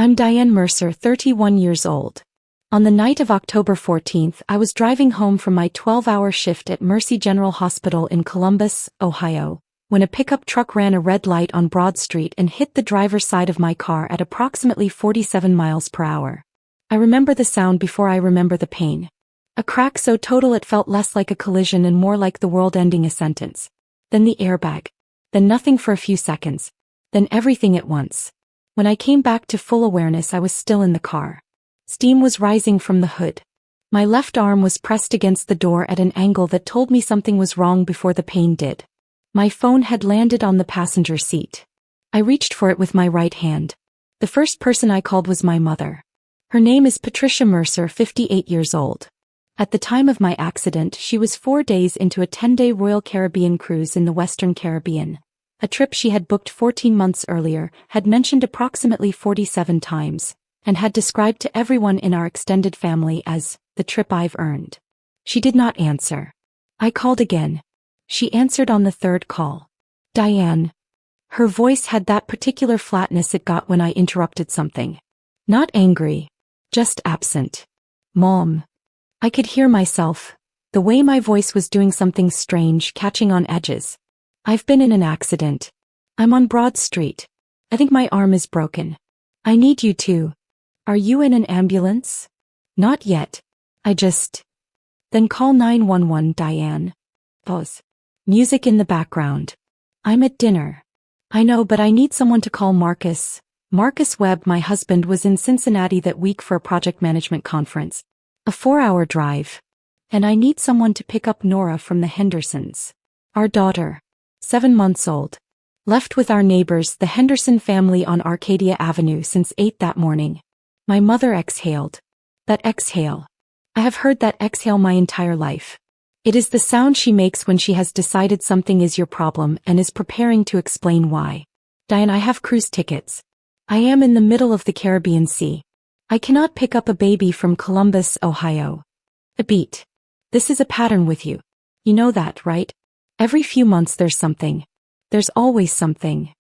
I'm Diane Mercer, 31 years old. On the night of October 14th, I was driving home from my 12-hour shift at Mercy General Hospital in Columbus, Ohio, when a pickup truck ran a red light on Broad Street and hit the driver's side of my car at approximately 47 miles per hour. I remember the sound before I remember the pain. A crack so total it felt less like a collision and more like the world ending a sentence. Then the airbag. Then nothing for a few seconds. Then everything at once. When I came back to full awareness, I was still in the car. Steam was rising from the hood. My left arm was pressed against the door at an angle that told me something was wrong before the pain did. My phone had landed on the passenger seat. I reached for it with my right hand. The first person I called was my mother. Her name is Patricia Mercer, 58 years old. At the time of my accident, she was 4 days into a 10-day Royal Caribbean cruise in the Western Caribbean, a trip she had booked 14 months earlier, had mentioned approximately 47 times, and had described to everyone in our extended family as the trip I've earned. She did not answer. I called again. She answered on the third call. Diane. Her voice had that particular flatness it got when I interrupted something. Not angry. Just absent. Mom. I could hear myself, the way my voice was doing something strange, catching on edges. I've been in an accident. I'm on Broad Street. I think my arm is broken. I need you to. Are you in an ambulance? Not yet. Then call 911, Diane. Pause. Music in the background. I'm at dinner. I know, but I need someone to call Marcus. Marcus Webb, my husband, was in Cincinnati that week for a project management conference. A 4-hour drive. And I need someone to pick up Nora from the Hendersons. Our daughter. 7 months old. Left with our neighbors, the Henderson family on Arcadia Avenue since 8 that morning. My mother exhaled. That exhale. I have heard that exhale my entire life. It is the sound she makes when she has decided something is your problem and is preparing to explain why. Diane, I have cruise tickets. I am in the middle of the Caribbean Sea. I cannot pick up a baby from Columbus, Ohio. A beat. This is a pattern with you. You know that, right? Every few months there's something. There's always something.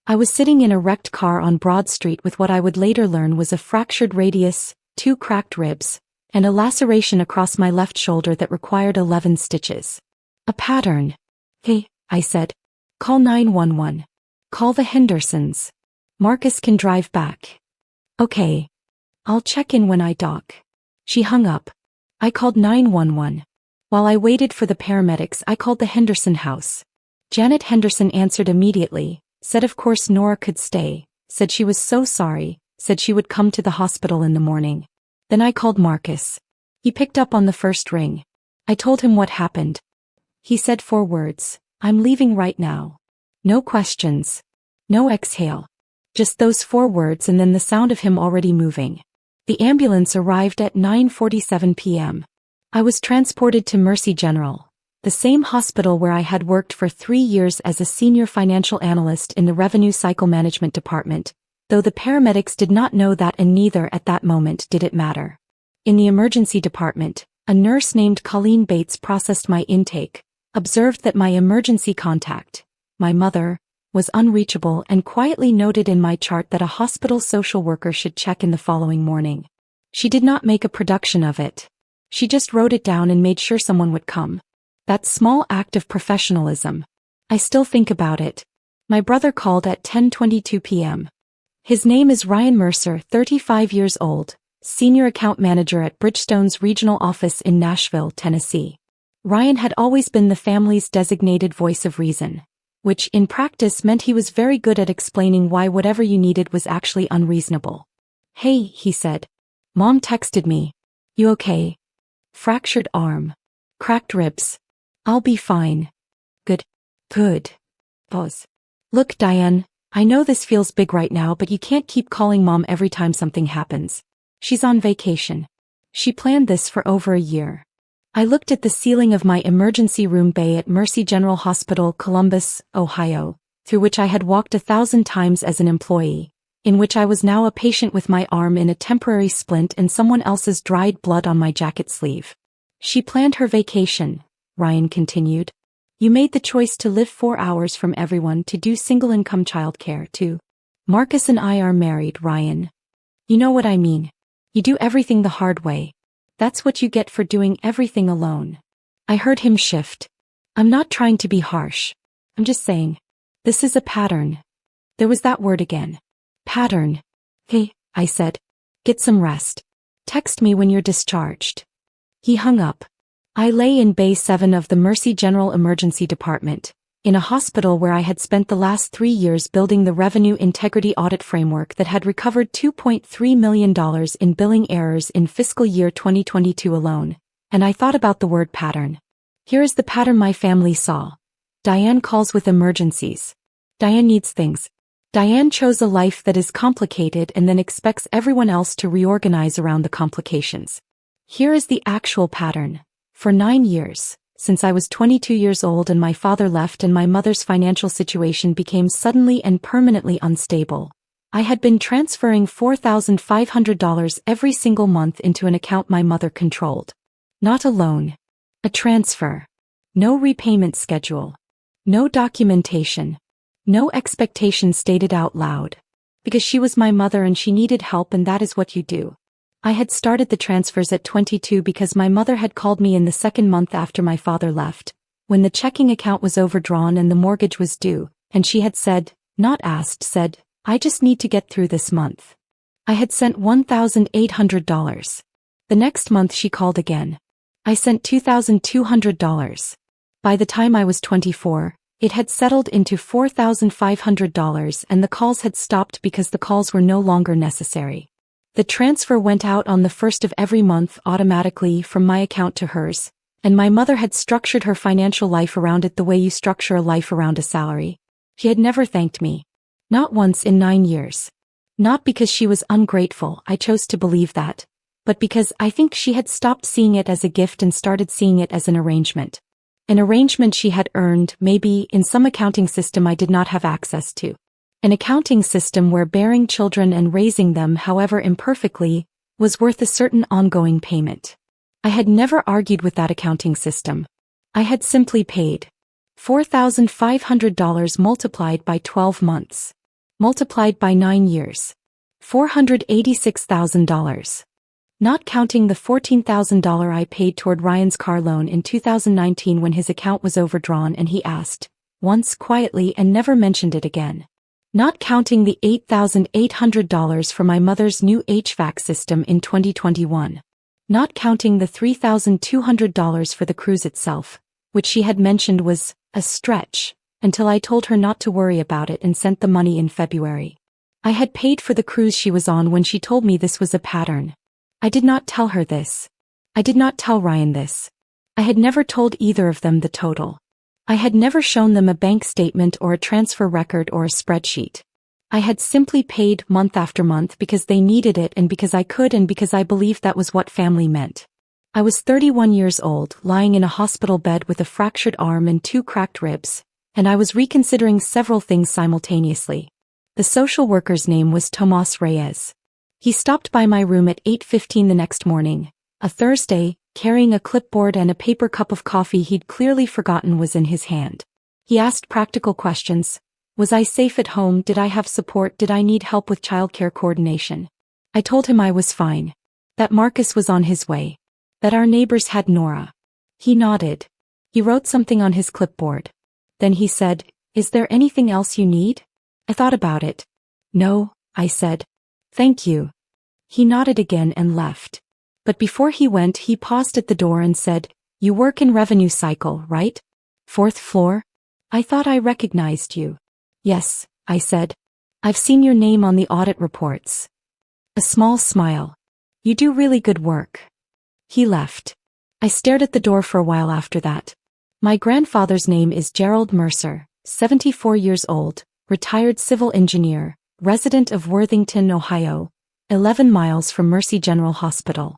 I was sitting in a wrecked car on Broad Street with what I would later learn was a fractured radius, 2 cracked ribs, and a laceration across my left shoulder that required 11 stitches. A pattern. Hey, I said. Call 911. Call the Hendersons. Marcus can drive back. Okay. I'll check in when I dock. She hung up. I called 911. While I waited for the paramedics, I called the Henderson house. Janet Henderson answered immediately, said of course Nora could stay, said she was so sorry, said she would come to the hospital in the morning. Then I called Marcus. He picked up on the first ring. I told him what happened. He said 4 words, I'm leaving right now. No questions. No exhale. Just those 4 words and then the sound of him already moving. The ambulance arrived at 9:47 p.m. I was transported to Mercy General, the same hospital where I had worked for 3 years as a senior financial analyst in the Revenue Cycle Management Department, though the paramedics did not know that and neither at that moment did it matter. In the emergency department, a nurse named Colleen Bates processed my intake, observed that my emergency contact, my mother, was unreachable and quietly noted in my chart that a hospital social worker should check in the following morning. She did not make a production of it. She just wrote it down and made sure someone would come. That small act of professionalism. I still think about it. My brother called at 10:22 p.m. His name is Ryan Mercer, 35 years old, senior account manager at Bridgestone's regional office in Nashville, Tennessee. Ryan had always been the family's designated voice of reason, which in practice meant he was very good at explaining why whatever you needed was actually unreasonable. Hey, he said. Mom texted me. You okay? Fractured arm. Cracked ribs. I'll be fine. Good. Good. Pause. Look, Diane, I know this feels big right now, but you can't keep calling Mom every time something happens. She's on vacation. She planned this for over a year. I looked at the ceiling of my emergency room bay at Mercy General Hospital, Columbus, Ohio, through which I had walked 1,000 times as an employee, in which I was now a patient with my arm in a temporary splint and someone else's dried blood on my jacket sleeve. She planned her vacation, Ryan continued. You made the choice to live 4 hours from everyone to do single-income childcare, too. Marcus and I are married, Ryan. You know what I mean. You do everything the hard way. That's what you get for doing everything alone. I heard him shift. I'm not trying to be harsh. I'm just saying. This is a pattern. There was that word again. Pattern. Hey, I said. Get some rest. Text me when you're discharged. He hung up. I lay in Bay 7 of the Mercy General Emergency Department, in a hospital where I had spent the last 3 years building the revenue integrity audit framework that had recovered $2.3 million in billing errors in fiscal year 2022 alone, and I thought about the word pattern. Here is the pattern my family saw. Diane calls with emergencies. Diane needs things. Diane chose a life that is complicated and then expects everyone else to reorganize around the complications. Here is the actual pattern. For 9 years, since I was 22 years old and my father left and my mother's financial situation became suddenly and permanently unstable, I had been transferring $4,500 every single month into an account my mother controlled. Not a loan. A transfer. No repayment schedule. No documentation. No expectation stated out loud. Because she was my mother and she needed help, and that is what you do. I had started the transfers at 22 because my mother had called me in the second month after my father left, when the checking account was overdrawn and the mortgage was due, and she had said, not asked, said, I just need to get through this month. I had sent $1,800. The next month she called again. I sent $2,200. By the time I was 24, it had settled into $4,500 and the calls had stopped because the calls were no longer necessary. The transfer went out on the first of every month automatically from my account to hers, and my mother had structured her financial life around it the way you structure a life around a salary. She had never thanked me. Not once in 9 years. Not because she was ungrateful, I chose to believe that, but because I think she had stopped seeing it as a gift and started seeing it as an arrangement. An arrangement she had earned, maybe, in some accounting system I did not have access to. An accounting system where bearing children and raising them, however imperfectly, was worth a certain ongoing payment. I had never argued with that accounting system. I had simply paid. $4,500 multiplied by 12 months. Multiplied by 9 years. $486,000. Not counting the $14,000 I paid toward Ryan's car loan in 2019 when his account was overdrawn and he asked, once quietly and never mentioned it again. Not counting the $8,800 for my mother's new HVAC system in 2021. Not counting the $3,200 for the cruise itself, which she had mentioned was a stretch, until I told her not to worry about it and sent the money in February. I had paid for the cruise she was on when she told me this was a pattern. I did not tell her this. I did not tell Ryan this. I had never told either of them the total. I had never shown them a bank statement or a transfer record or a spreadsheet. I had simply paid month after month because they needed it and because I could and because I believed that was what family meant. I was 31 years old, lying in a hospital bed with a fractured arm and 2 cracked ribs, and I was reconsidering several things simultaneously. The social worker's name was Tomas Reyes. He stopped by my room at 8:15 the next morning, a Thursday, carrying a clipboard and a paper cup of coffee he'd clearly forgotten was in his hand. He asked practical questions. Was I safe at home? Did I have support? Did I need help with childcare coordination? I told him I was fine. That Marcus was on his way. That our neighbors had Nora. He nodded. He wrote something on his clipboard. Then he said, "Is there anything else you need?" I thought about it. "No," I said. "Thank you." He nodded again and left. But before he went, he paused at the door and said, "You work in revenue cycle, right? 4th floor? I thought I recognized you." "Yes," I said. "I've seen your name on the audit reports." A small smile. "You do really good work." He left. I stared at the door for a while after that. My grandfather's name is Gerald Mercer, 74 years old, retired civil engineer, resident of Worthington, Ohio, 11 miles from Mercy General Hospital.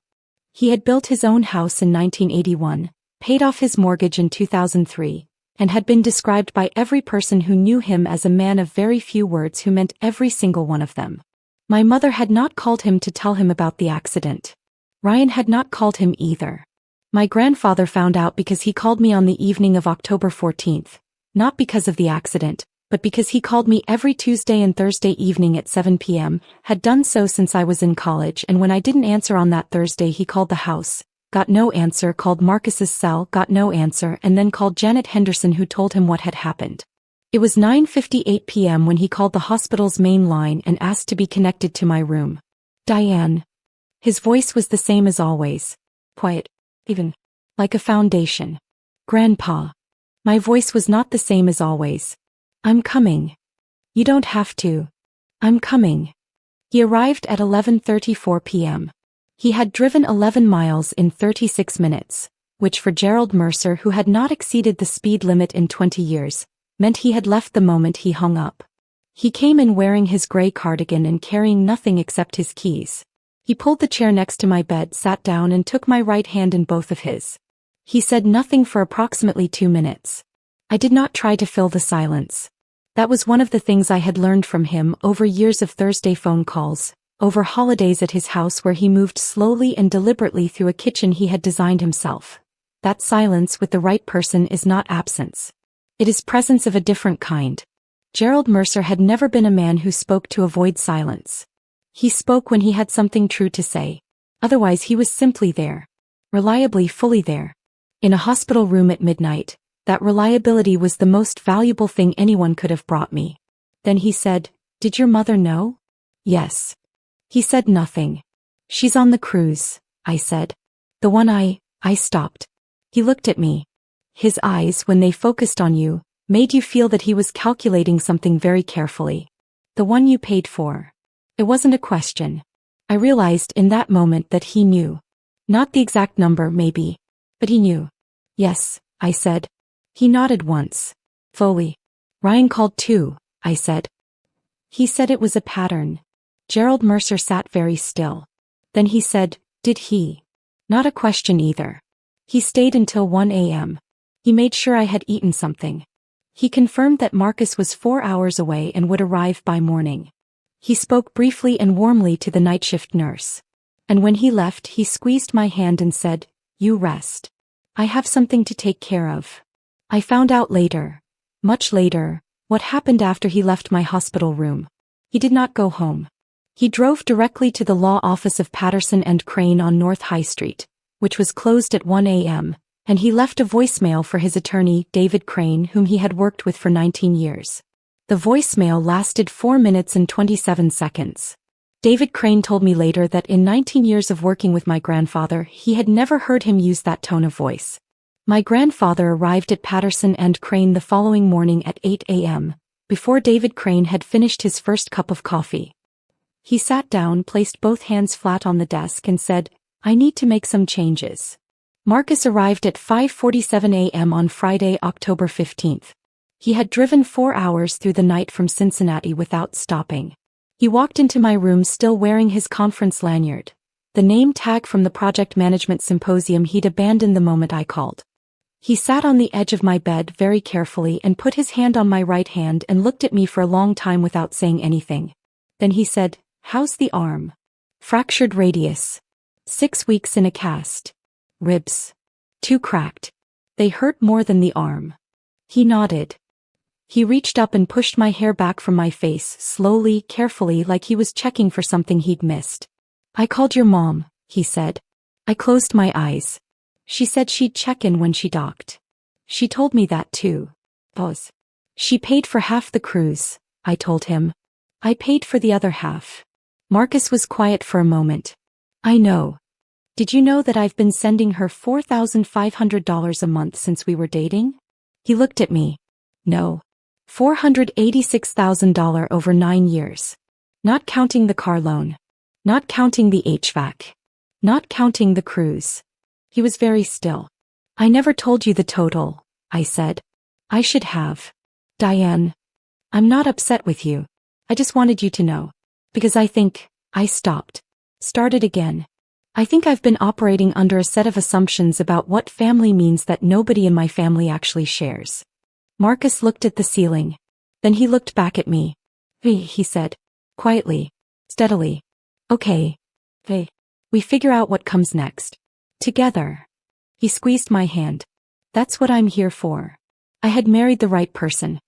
He had built his own house in 1981, paid off his mortgage in 2003, and had been described by every person who knew him as a man of very few words who meant every single one of them. My mother had not called him to tell him about the accident. Ryan had not called him either. My grandfather found out because he called me on the evening of October 14th, not because of the accident, but because he called me every Tuesday and Thursday evening at 7 p.m., had done so since I was in college, and when I didn't answer on that Thursday he called the house, got no answer, called Marcus's cell, got no answer, and then called Janet Henderson, who told him what had happened. It was 9:58 p.m. when he called the hospital's main line and asked to be connected to my room. Diane. His voice was the same as always. Quiet. Even. Like a foundation. Grandpa. My voice was not the same as always. I'm coming. You don't have to. I'm coming. He arrived at 11:34 p.m. He had driven 11 miles in 36 minutes, which for Gerald Mercer, who had not exceeded the speed limit in 20 years, meant he had left the moment he hung up. He came in wearing his gray cardigan and carrying nothing except his keys. He pulled the chair next to my bed, sat down, and took my right hand in both of his. He said nothing for approximately 2 minutes. I did not try to fill the silence. That was one of the things I had learned from him over years of Thursday phone calls, over holidays at his house where he moved slowly and deliberately through a kitchen he had designed himself. That silence with the right person is not absence. It is presence of a different kind. Gerald Mercer had never been a man who spoke to avoid silence. He spoke when he had something true to say. Otherwise he was simply there. Reliably, fully there. In a hospital room at midnight, that reliability was the most valuable thing anyone could have brought me. Then he said, "Did your mother know?" "Yes." He said nothing. "She's on the cruise," I said. "The one I stopped." He looked at me. His eyes, when they focused on you, made you feel that he was calculating something very carefully. "The one you paid for." It wasn't a question. I realized in that moment that he knew. Not the exact number, maybe, but he knew. "Yes," I said. He nodded once. Fully. "Ryan called too," I said. He said it was a pattern. Gerald Mercer sat very still. Then he said, "Did he?" Not a question either. He stayed until 1 a.m. He made sure I had eaten something. He confirmed that Marcus was 4 hours away and would arrive by morning. He spoke briefly and warmly to the night shift nurse. And when he left, he squeezed my hand and said, "You rest. I have something to take care of." I found out later, much later, what happened after he left my hospital room. He did not go home. He drove directly to the law office of Patterson and Crane on North High Street, which was closed at 1 a.m., and he left a voicemail for his attorney, David Crane, whom he had worked with for 19 years. The voicemail lasted 4 minutes and 27 seconds. David Crane told me later that in 19 years of working with my grandfather, he had never heard him use that tone of voice. My grandfather arrived at Patterson and Crane the following morning at 8 a.m., before David Crane had finished his first cup of coffee. He sat down, placed both hands flat on the desk, and said, "I need to make some changes." Marcus arrived at 5:47 a.m. on Friday, October 15th. He had driven 4 hours through the night from Cincinnati without stopping. He walked into my room still wearing his conference lanyard, the name tag from the project management symposium he'd abandoned the moment I called. He sat on the edge of my bed very carefully and put his hand on my right hand and looked at me for a long time without saying anything. Then he said, "How's the arm?" "Fractured radius. 6 weeks in a cast. Ribs. 2 cracked. They hurt more than the arm." He nodded. He reached up and pushed my hair back from my face, slowly, carefully, like he was checking for something he'd missed. "I called your mom," he said. I closed my eyes. She said she'd check in when she docked. She told me that too. Pause. "She paid for half the cruise," I told him. "I paid for the other half." Marcus was quiet for a moment. "I know. Did you know that I've been sending her $4,500 a month since we were dating?" He looked at me. "No. $486,000 over 9 years. Not counting the car loan. Not counting the HVAC. Not counting the cruise." He was very still. "I never told you the total," I said. "I should have. Diane. I'm not upset with you. I just wanted you to know. Because I stopped. Started again. I think I've been operating under a set of assumptions about what family means that nobody in my family actually shares." Marcus looked at the ceiling. Then he looked back at me. He said. Quietly. Steadily. "Okay. We figure out what comes next. Together." He squeezed my hand. "That's what I'm here for. I had married the right person.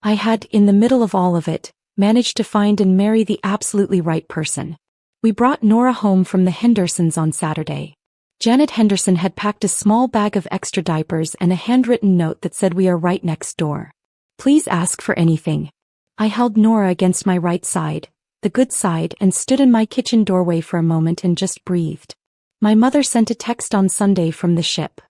I had, in the middle of all of it, managed to find and marry the absolutely right person. We brought Nora home from the Hendersons on Saturday. Janet Henderson had packed a small bag of extra diapers and a handwritten note that said, "We are right next door. Please ask for anything." I held Nora against my right side, the good side, and stood in my kitchen doorway for a moment and just breathed. My mother sent a text on Sunday from the ship.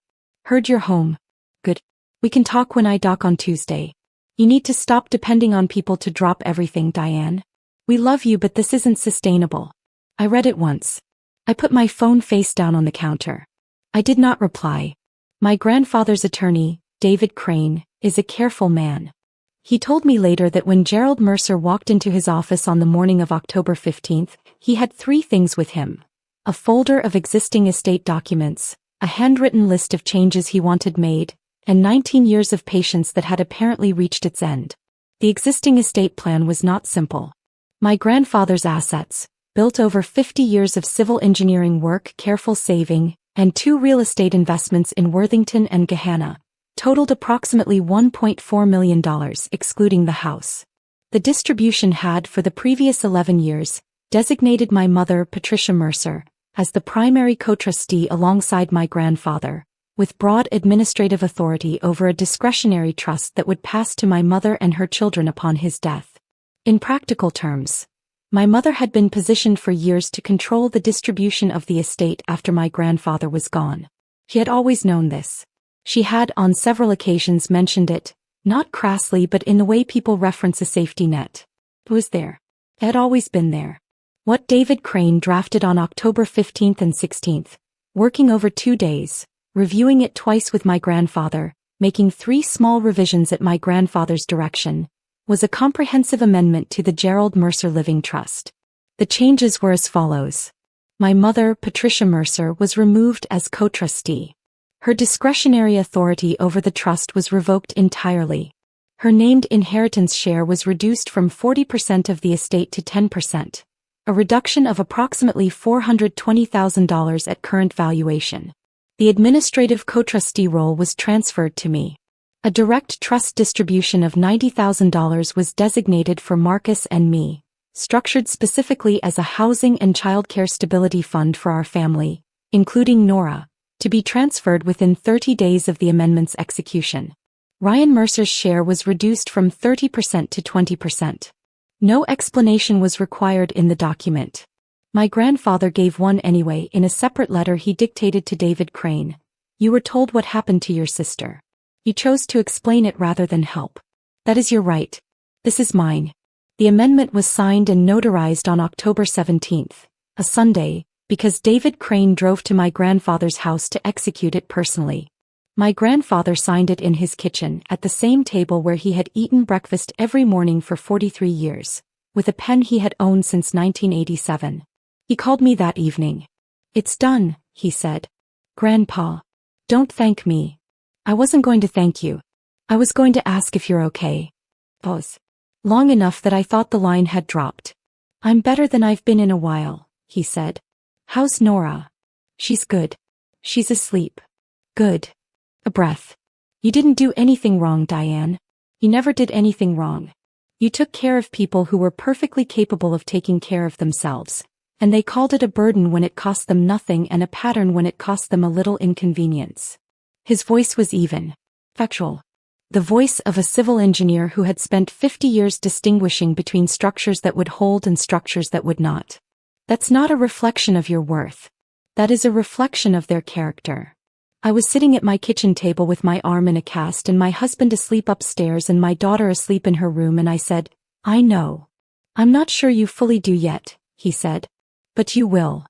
"Heard you're home. Good. We can talk when I dock on Tuesday. You need to stop depending on people to drop everything, Diane. We love you, but this isn't sustainable." I read it once. I put my phone face down on the counter. I did not reply. My grandfather's attorney, David Crane, is a careful man. He told me later that when Gerald Mercer walked into his office on the morning of October 15th, he had 3 things with him: a folder of existing estate documents, a handwritten list of changes he wanted made, and 19 years of patience that had apparently reached its end. The existing estate plan was not simple. My grandfather's assets, built over 50 years of civil engineering work, careful saving, and 2 real estate investments in Worthington and Gahanna, totaled approximately $1.4 million, excluding the house. The distribution had, for the previous 11 years, designated my mother, Patricia Mercer, as the primary co-trustee alongside my grandfather, with broad administrative authority over a discretionary trust that would pass to my mother and her children upon his death. In practical terms, my mother had been positioned for years to control the distribution of the estate after my grandfather was gone. She had always known this. She had, on several occasions, mentioned it, not crassly but in the way people reference a safety net. It was there. It had always been there. What David Crane drafted on October 15th and 16th, working over 2 days, reviewing it twice with my grandfather, making 3 small revisions at my grandfather's direction, was a comprehensive amendment to the Gerald Mercer Living Trust. The changes were as follows. My mother, Patricia Mercer, was removed as co-trustee. Her discretionary authority over the trust was revoked entirely. Her named inheritance share was reduced from 40% of the estate to 10%, a reduction of approximately $420,000 at current valuation. The administrative co-trustee role was transferred to me. A direct trust distribution of $90,000 was designated for Marcus and me, structured specifically as a housing and childcare stability fund for our family, including Nora, to be transferred within 30 days of the amendment's execution. Ryan Mercer's share was reduced from 30% to 20%. No explanation was required in the document. My grandfather gave one anyway in a separate letter he dictated to David Crane. "You were told what happened to your sister. You chose to explain it rather than help. That is your right. This is mine." The amendment was signed and notarized on October 17th, a Sunday, because David Crane drove to my grandfather's house to execute it personally. My grandfather signed it in his kitchen at the same table where he had eaten breakfast every morning for 43 years, with a pen he had owned since 1987. He called me that evening. "It's done," he said. "Grandpa, don't thank me. I wasn't going to thank you. I was going to ask if you're okay." Pause. Long enough that I thought the line had dropped. "I'm better than I've been in a while," he said. "How's Nora?" "She's good. She's asleep." "Good." A breath. "You didn't do anything wrong, Diane. You never did anything wrong. You took care of people who were perfectly capable of taking care of themselves, and they called it a burden when it cost them nothing and a pattern when it cost them a little inconvenience." His voice was even, factual. The voice of a civil engineer who had spent 50 years distinguishing between structures that would hold and structures that would not. That's not a reflection of your worth. That is a reflection of their character. I was sitting at my kitchen table with my arm in a cast and my husband asleep upstairs and my daughter asleep in her room, and I said, "I know. I'm not sure you fully do yet," he said. "But you will."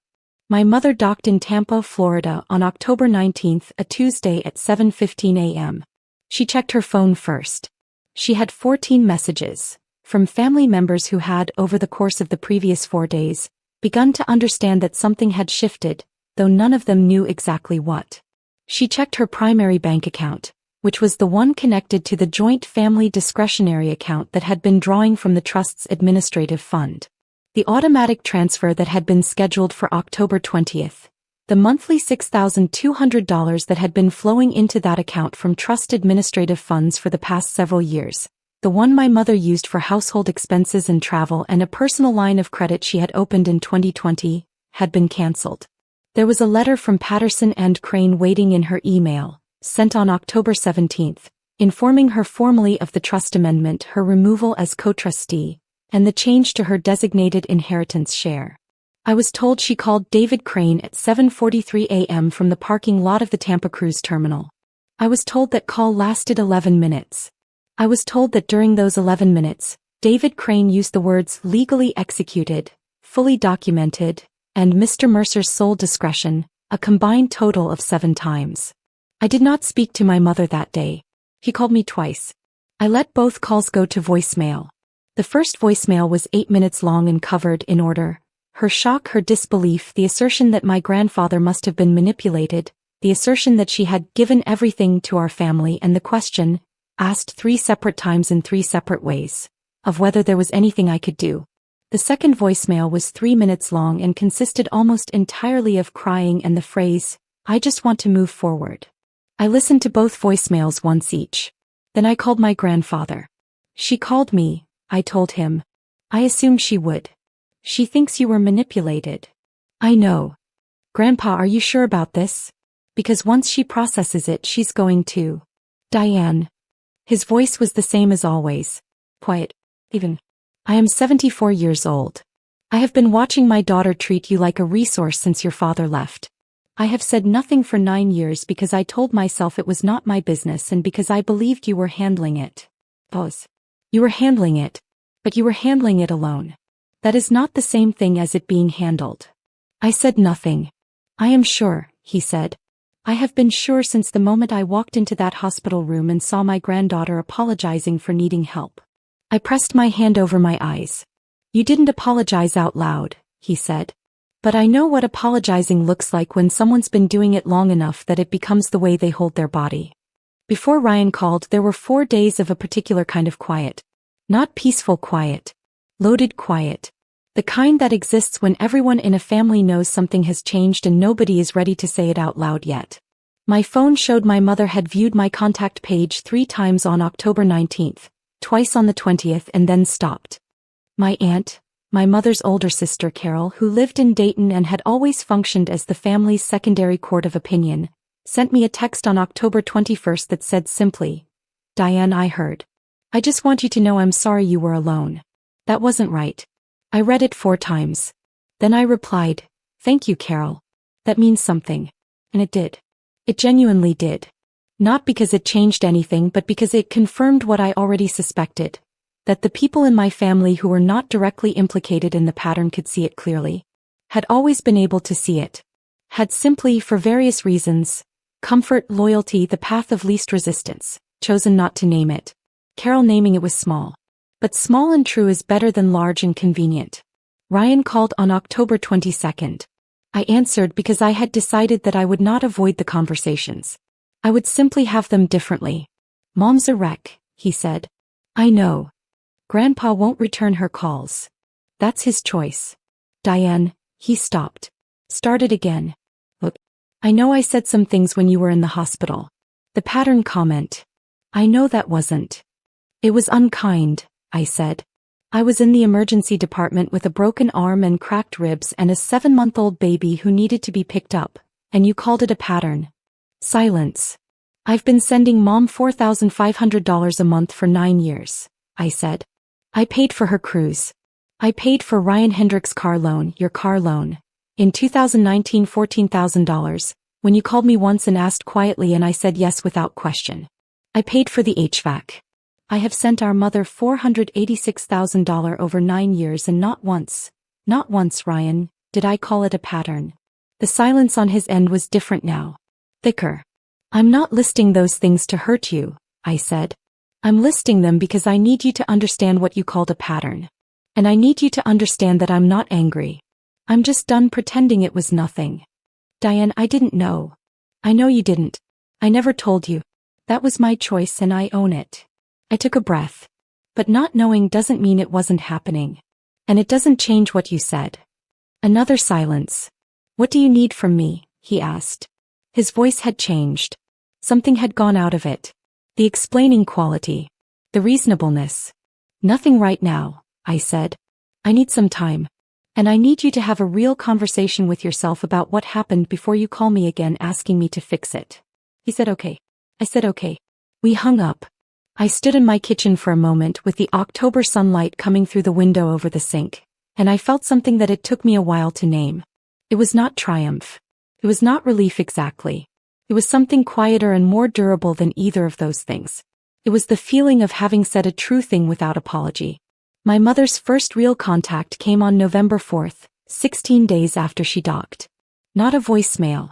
My mother docked in Tampa, Florida on October 19th, a Tuesday at 7:15 a.m. She checked her phone first. She had 14 messages from family members who had, over the course of the previous 4 days, begun to understand that something had shifted, though none of them knew exactly what. She checked her primary bank account, which was the one connected to the joint family discretionary account that had been drawing from the trust's administrative fund. The automatic transfer that had been scheduled for October 20th, the monthly $6,200 that had been flowing into that account from trust administrative funds for the past several years, the one my mother used for household expenses and travel and a personal line of credit she had opened in 2020, had been cancelled. There was a letter from Patterson and Crane waiting in her email, sent on October 17, informing her formally of the trust amendment, her removal as co-trustee, and the change to her designated inheritance share. I was told she called David Crane at 7:43 a.m. from the parking lot of the Tampa cruise terminal. I was told that call lasted 11 minutes. I was told that during those 11 minutes, David Crane used the words legally executed, fully documented, and Mr. Mercer's sole discretion, a combined total of 7 times. I did not speak to my mother that day. He called me twice. I let both calls go to voicemail. The first voicemail was 8 minutes long and covered, in order, her shock, her disbelief, the assertion that my grandfather must have been manipulated, the assertion that she had given everything to our family, and the question, asked 3 separate times in 3 separate ways, of whether there was anything I could do. The second voicemail was 3 minutes long and consisted almost entirely of crying and the phrase, "I just want to move forward." I listened to both voicemails once each. Then I called my grandfather. "She called me," I told him. "I assumed she would. She thinks you were manipulated." "I know. Grandpa, are you sure about this? Because once she processes it, she's going to." "Diane." His voice was the same as always. Quiet, even. "I am 74 years old. I have been watching my daughter treat you like a resource since your father left. I have said nothing for 9 years because I told myself it was not my business and because I believed you were handling it." Pause. "You were handling it, but you were handling it alone. That is not the same thing as it being handled." I said nothing. "I am sure," he said. "I have been sure since the moment I walked into that hospital room and saw my granddaughter apologizing for needing help." I pressed my hand over my eyes. "You didn't apologize out loud," he said. "But I know what apologizing looks like when someone's been doing it long enough that it becomes the way they hold their body." Before Ryan called, there were 4 days of a particular kind of quiet. Not peaceful quiet. Loaded quiet. The kind that exists when everyone in a family knows something has changed and nobody is ready to say it out loud yet. My phone showed my mother had viewed my contact page 3 times on October 19th, twice on the 20th, and then stopped. My aunt, my mother's older sister Carol, who lived in Dayton and had always functioned as the family's secondary court of opinion, sent me a text on October 21st that said simply, "Diane, I heard. I just want you to know I'm sorry you were alone. That wasn't right." I read it 4 times. Then I replied, "Thank you, Carol. That means something." And it did. It genuinely did. Not because it changed anything, but because it confirmed what I already suspected, that the people in my family who were not directly implicated in the pattern could see it clearly. Had always been able to see it. Had simply, for various reasons, comfort, loyalty, the path of least resistance, chosen not to name it. Carol naming it was small. But small and true is better than large and convenient. Ryan called on October 22nd. I answered because I had decided that I would not avoid the conversations. I would simply have them differently. "Mom's a wreck," he said. "I know. Grandpa won't return her calls. That's his choice." "Diane," he stopped. Started again. "Look, I know I said some things when you were in the hospital. The pattern comment. I know that wasn't. It was unkind," I said. "I was in the emergency department with a broken arm and cracked ribs and a 7-month-old baby who needed to be picked up, and you called it a pattern." Silence. "I've been sending Mom $4,500 a month for 9 years, I said. "I paid for her cruise. I paid for Ryan Hendrick's car loan, your car loan. In 2019, $14,000, when you called me once and asked quietly and I said yes without question. I paid for the HVAC. I have sent our mother $486,000 over 9 years and not once, Ryan, did I call it a pattern." The silence on his end was different now. Thicker. "I'm not listing those things to hurt you," I said. "I'm listing them because I need you to understand what you called a pattern. And I need you to understand that I'm not angry. I'm just done pretending it was nothing. Diane, I didn't know. I know you didn't. I never told you. That was my choice and I own it." I took a breath. "But not knowing doesn't mean it wasn't happening. And it doesn't change what you said." Another silence. "What do you need from me?" he asked. His voice had changed. Something had gone out of it. The explaining quality. The reasonableness. Nothing right now, I said. I need some time. And I need you to have a real conversation with yourself about what happened before you call me again asking me to fix it. He said okay. I said okay. We hung up. I stood in my kitchen for a moment with the October sunlight coming through the window over the sink, and I felt something that it took me a while to name. It was not triumph. It was not relief exactly. It was something quieter and more durable than either of those things. It was the feeling of having said a true thing without apology. My mother's first real contact came on November 4th, 16 days after she docked. Not a voicemail.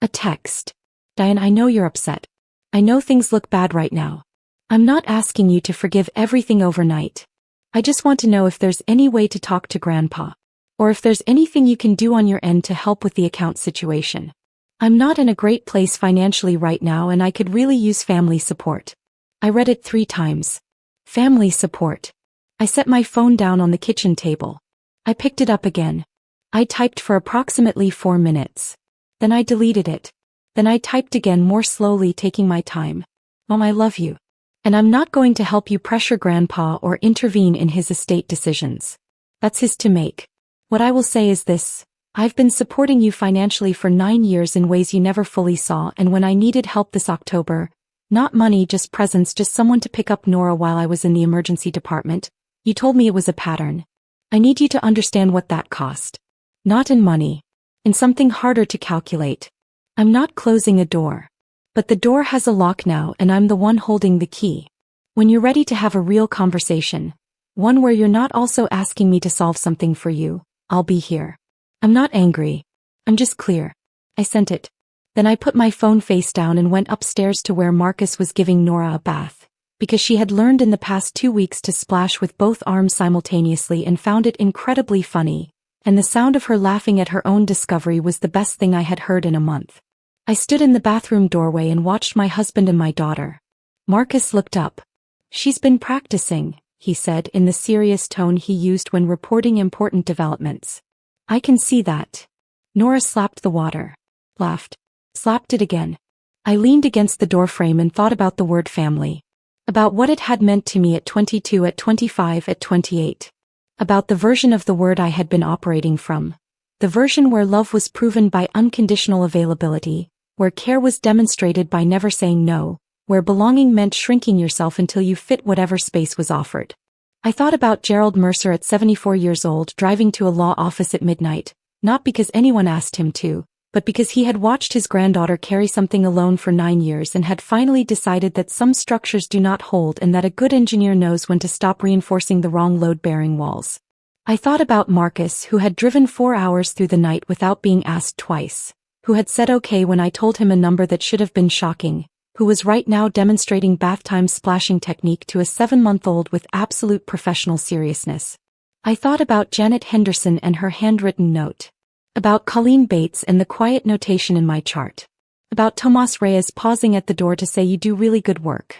A text. Diane, I know you're upset. I know things look bad right now. I'm not asking you to forgive everything overnight. I just want to know if there's any way to talk to Grandpa, or if there's anything you can do on your end to help with the account situation. I'm not in a great place financially right now and I could really use family support. I read it 3 times. Family support. I set my phone down on the kitchen table. I picked it up again. I typed for approximately 4 minutes. Then I deleted it. Then I typed again more slowly, taking my time. Mom, I love you. And I'm not going to help you pressure Grandpa or intervene in his estate decisions. That's his to make. What I will say is this. I've been supporting you financially for 9 years in ways you never fully saw, and when I needed help this October, not money, just presence, just someone to pick up Nora while I was in the emergency department, you told me it was a pattern. I need you to understand what that cost. Not in money. In something harder to calculate. I'm not closing a door. But the door has a lock now and I'm the one holding the key. When you're ready to have a real conversation, one where you're not also asking me to solve something for you, I'll be here. I'm not angry. I'm just clear. I sent it. Then I put my phone face down and went upstairs to where Marcus was giving Nora a bath, because she had learned in the past 2 weeks to splash with both arms simultaneously and found it incredibly funny, and the sound of her laughing at her own discovery was the best thing I had heard in a month. I stood in the bathroom doorway and watched my husband and my daughter. Marcus looked up. She's been practicing, he said in the serious tone he used when reporting important developments. I can see that. Nora slapped the water. Laughed. Slapped it again. I leaned against the doorframe and thought about the word family. About what it had meant to me at 22, at 25, at 28. About the version of the word I had been operating from. The version where love was proven by unconditional availability, where care was demonstrated by never saying no, where belonging meant shrinking yourself until you fit whatever space was offered. I thought about Gerald Mercer at 74 years old driving to a law office at midnight, not because anyone asked him to, but because he had watched his granddaughter carry something alone for 9 years and had finally decided that some structures do not hold and that a good engineer knows when to stop reinforcing the wrong load-bearing walls. I thought about Marcus, who had driven 4 hours through the night without being asked twice, who had said okay when I told him a number that should have been shocking, who was right now demonstrating bath time splashing technique to a 7-month-old with absolute professional seriousness. I thought about Janet Henderson and her handwritten note. About Colleen Bates and the quiet notation in my chart. About Tomas Reyes pausing at the door to say you do really good work.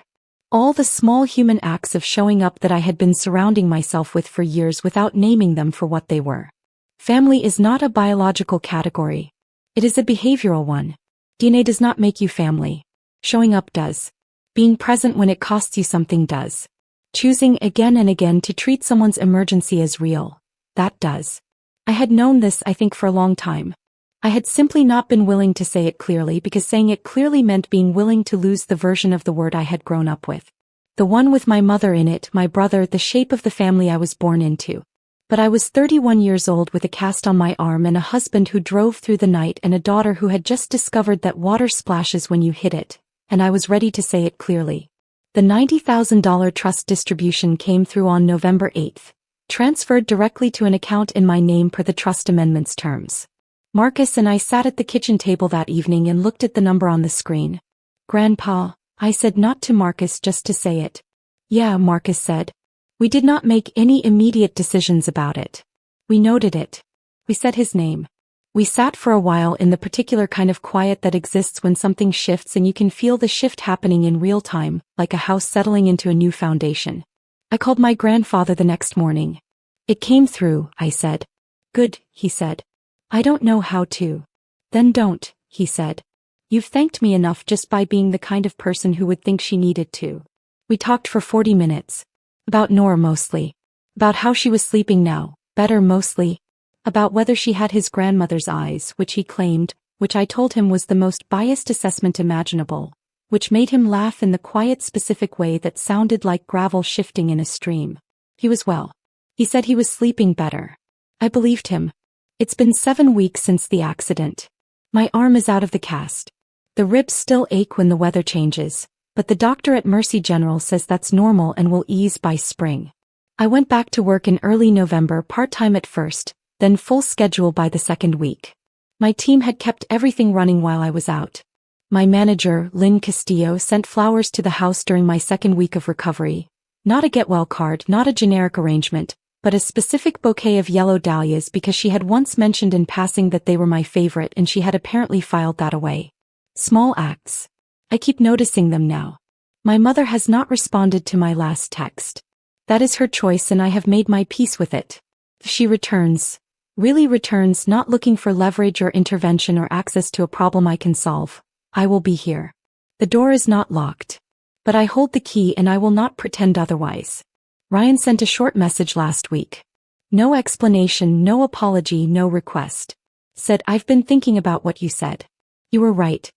All the small human acts of showing up that I had been surrounding myself with for years without naming them for what they were. Family is not a biological category. It is a behavioral one. DNA does not make you family. Showing up does. Being present when it costs you something does. Choosing again and again to treat someone's emergency as real. That does. I had known this, I think, for a long time. I had simply not been willing to say it clearly because saying it clearly meant being willing to lose the version of the word I had grown up with. The one with my mother in it, my brother, the shape of the family I was born into. But I was 31 years old with a cast on my arm and a husband who drove through the night and a daughter who had just discovered that water splashes when you hit it, and I was ready to say it clearly. The $90,000 trust distribution came through on November 8th, transferred directly to an account in my name per the trust amendment's terms. Marcus and I sat at the kitchen table that evening and looked at the number on the screen. Grandpa, I said, not to Marcus, just to say it. Yeah, Marcus said. We did not make any immediate decisions about it. We noted it. We said his name. We sat for a while in the particular kind of quiet that exists when something shifts and you can feel the shift happening in real time, like a house settling into a new foundation. I called my grandfather the next morning. It came through, I said. Good, he said. I don't know how to. Then don't, he said. You've thanked me enough just by being the kind of person who would think she needed to. We talked for 40 minutes. About Nora mostly. About how she was sleeping now, better mostly. About whether she had his grandmother's eyes, which he claimed, which I told him was the most biased assessment imaginable, which made him laugh in the quiet specific way that sounded like gravel shifting in a stream. He was well. He said he was sleeping better. I believed him. It's been 7 weeks since the accident. My arm is out of the cast. The ribs still ache when the weather changes, but the doctor at Mercy General says that's normal and will ease by spring. I went back to work in early November part-time at first, then full schedule by the second week. My team had kept everything running while I was out. My manager, Lynn Castillo, sent flowers to the house during my second week of recovery. Not a get-well card, not a generic arrangement, but a specific bouquet of yellow dahlias because she had once mentioned in passing that they were my favorite and she had apparently filed that away. Small acts. I keep noticing them now. My mother has not responded to my last text. That is her choice and I have made my peace with it. If she returns, really returns, not looking for leverage or intervention or access to a problem I can solve, I will be here. The door is not locked. But I hold the key and I will not pretend otherwise. Ryan sent a short message last week. No explanation, no apology, no request. Said, I've been thinking about what you said. You were right.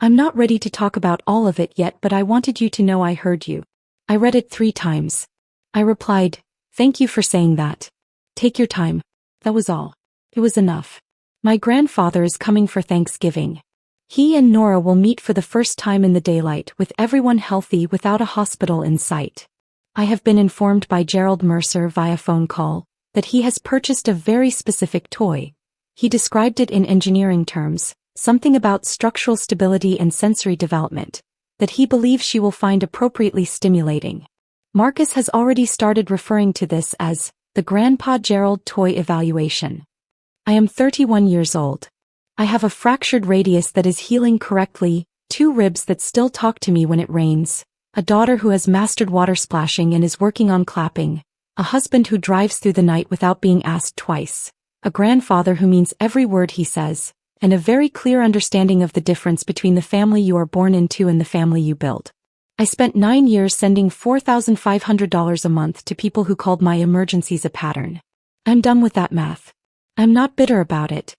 I'm not ready to talk about all of it yet, but I wanted you to know I heard you. I read it 3 times. I replied, thank you for saying that. Take your time. That was all. It was enough. My grandfather is coming for Thanksgiving. He and Nora will meet for the first time in the daylight with everyone healthy without a hospital in sight. I have been informed by Gerald Mercer via phone call that he has purchased a very specific toy. He described it in engineering terms, something about structural stability and sensory development, that he believes she will find appropriately stimulating. Marcus has already started referring to this as the Grandpa Gerald toy evaluation. I am 31 years old. I have a fractured radius that is healing correctly, 2 ribs that still talk to me when it rains, a daughter who has mastered water splashing and is working on clapping, a husband who drives through the night without being asked twice, a grandfather who means every word he says, and a very clear understanding of the difference between the family you are born into and the family you build. I spent 9 years sending $4,500 a month to people who called my emergencies a pattern. I'm done with that math. I'm not bitter about it.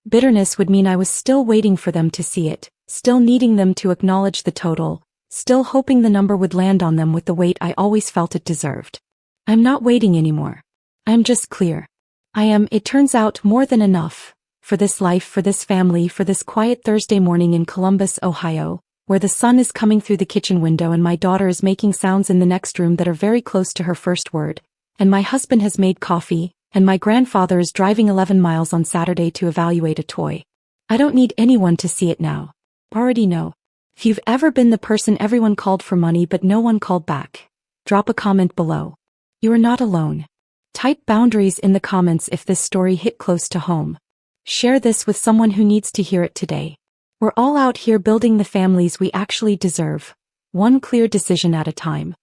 Bitterness would mean I was still waiting for them to see it, still needing them to acknowledge the total, still hoping the number would land on them with the weight I always felt it deserved. I'm not waiting anymore. I'm just clear. I am, it turns out, more than enough. For this life, for this family, for this quiet Thursday morning in Columbus, Ohio, where the sun is coming through the kitchen window and my daughter is making sounds in the next room that are very close to her first word, and my husband has made coffee, and my grandfather is driving 11 miles on Saturday to evaluate a toy. I don't need anyone to see it now. Already know. If you've ever been the person everyone called for money but no one called back, drop a comment below. You are not alone. Type boundaries in the comments if this story hit close to home. Share this with someone who needs to hear it today. We're all out here building the families we actually deserve, one clear decision at a time.